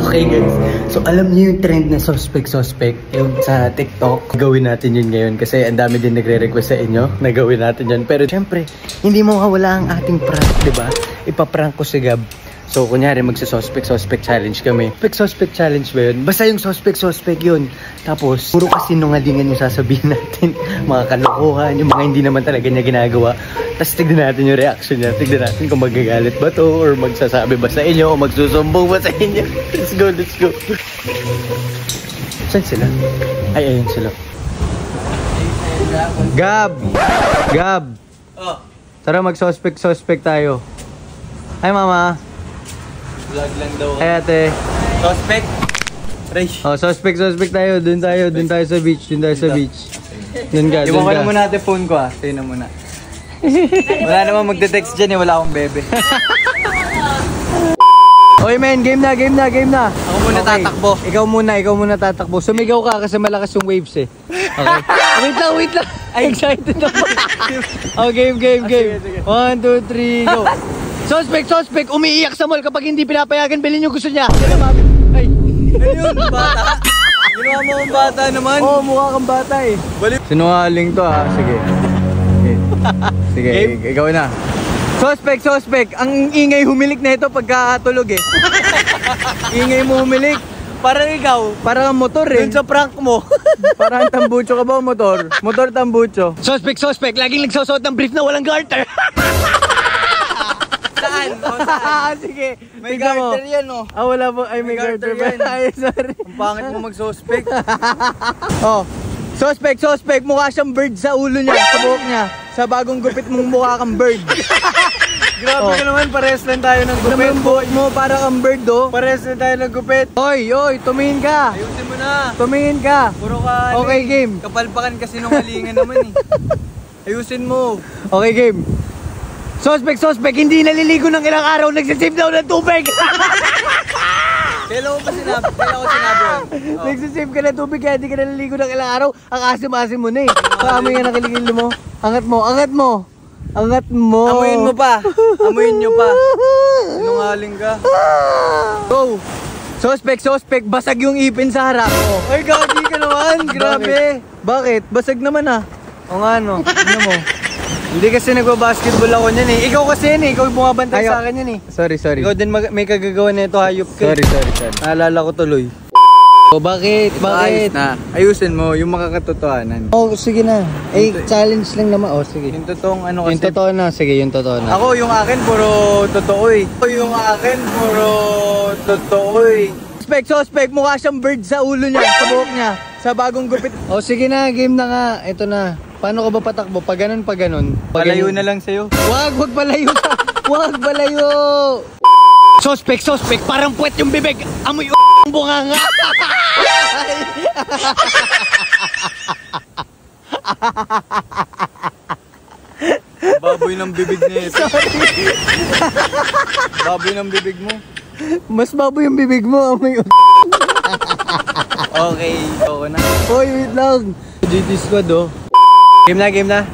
Okay guys, so alam niyo yung trend na suspect yung sa TikTok. Gawin natin yun ngayon kasi ang dami din nagre-request sa inyo na gawin natin yun. Pero syempre, hindi mawawala ang ating prank, diba? Ipaprank ko si Gab. So kunyari magsa-suspect challenge kami. Suspect challenge ba yun? Basta yung suspect yun. Tapos puro kasinungalingan yung sasabihin natin. Mga kalokohan, yung mga hindi naman talaga niya ginagawa. Tapos tignan natin yung reaction niya. Tignan natin kung magagalit ba to or magsasabi ba sa inyo o magsusumbong ba sa inyo. Let's go. Saan sila? Ay, ayun sila. Gab! Oh. Tara mag-suspect tayo. Hi mama. Vlog lang daw. Ay ate. Suspect? Fresh. Oh, suspect tayo. Doon tayo sa beach. Doon ka. Iwan ko na muna natin phone ko ah. Sa'yo na muna. Wala naman magte-text dyan eh. Wala akong bebe. Okay men, game na. Ako muna tatakbo. Ikaw muna tatakbo. Sumigaw ka kasi malakas yung waves eh. Okay. Wait lang. Ay, excited ako. Oh, game. Sige. 1, 2, 3, go. Suspect, umiiyak sa mall kapag hindi pinapayagan, bilhin yung gusto niya. Ay. Ano yun? Bata? Ginawa mo akong bata naman? Oo, mukha kang bata eh. Sinungaling to ah, sige. Sige, ikaw na. Suspect, ang ingay humilik na ito pagkatulog eh. Ingay mo humilik. Parang ikaw. Parang ang motor eh. Dun sa prank mo. Parang tambucho ka ba o motor? Motor tambucho. Suspect, laging nagsusuot ng brief na walang garter. Saan? Sige. May garter yan oh. Ah, wala po. Ay, may garter ba? Ay, sorry. Ang pangit mo mag-suspect. Oh. Suspect. Mukha siyang bird sa ulo niya, sa buhok niya. Sa bagong gupit mong mukha kang bird. Grabe ka naman, parehas lang tayo ng gupit. Naman buhok mo, parang kang bird oh. Parehas lang tayo ng gupit. Oy, tumingin ka. Ayusin mo na. Tumingin ka. Puro ka. Okay, game. Kapalpakan kasi nung halingan naman eh. Ayusin mo. Okay, game. Suspect, hindi naliligo ng ilang araw, nagsisave daw ng tubig. Kailan ko sinabi yun? Oh. Nagsisave ka ng tubig kaya hindi ka naliligo ng ilang araw. Ang asim-asim mo na eh. Paamoy nga ng kilikili mo. Angat mo. Amuyin mo pa. Amuyin nyo pa. Sinungaling ka. Go. Suspect, basag yung ipin sa harap. Oh. Ay, gagi ka naman. Grabe. Bakit? Basag naman ah. O nga no. Ano mo? Hindi kasi nagbabasketball ako niyan eh. Ikaw kasi yan eh. Ikaw bumabantay sa akin yan eh. Sorry. Ikaw din may kagagawa na ito. Hayop ka. Sorry. Naalala ko tuloy. Oh, bakit? Ayos na. Ayusin mo yung makakatotohanan. Oh, sige na. Challenge lang naman. Oh, sige. Yung totoong ano kasi. Yung totoo na. Sige, yung totoo na. Ako yung akin puro totoo eh. Suspect. Mukha siyang bird sa ulo niya, sa buhok niya. Sa bagong gupit. Oh, sige na. Game na nga. Ito na. Paano ka ba patakbo? Pag ganun. Palayo na lang sa'yo. Wag palayo. Wag palayo. Suspect. Parang puwet yung bibig. Amoy ang bunganga. Baboy ng bibig niya ito. Baboy ng bibig mo. Mas baboy yung bibig mo. Amoy Okay, ikaw na. Hoy, wait lang. GT squad oh. Game na.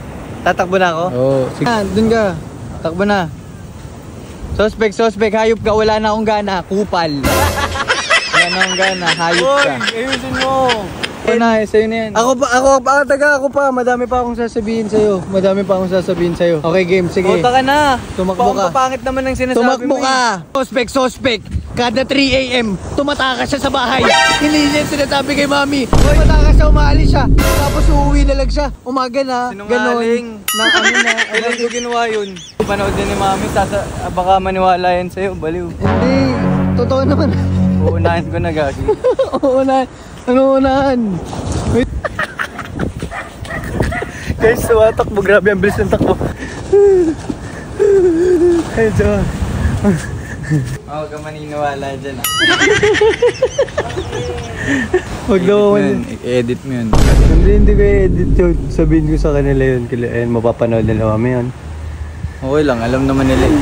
Tatakbo na ako? Oo. Sige. Dun ka. Takbo na. Suspect. Hayop ka. Wala na akong gana. Kupal. Wala na akong gana. Hayop ka. Ayusin mo. Ako na. Sa'yo na yan. Ako pa. Madami pa akong sasabihin sa'yo. Okay, game. Sige. Bota ka na. Tumakbo ka. Papangit naman ang sinasabi Tumakbo mo ka. Suspect. Kada 3 AM, tumatakas siya sa bahay. Hindi niya sinasabi kay mami. Tumatakas siya, umaalis siya. Tapos uuwi na lang siya. Umaga na. Sinungaling. Ganon. Na ano na. Kailan ko ginawa yun? Panood din ni mami, baka maniwala yan sa'yo, baliw. Hindi. Totoo naman. Uunahan ko na gagi. Uunahan. Ano unahan? Guys, tumatakbo. Grabe ang bilis ng takbo. Ay, Diyo. Huwag ka maniniwala dyan ah. Huwag daw ako. I-edit mo yun. Hindi ko i-edit yun. Sabihin ko sa kanila yun. Mapapanood nila mami yun. Okay lang, alam naman nila eh.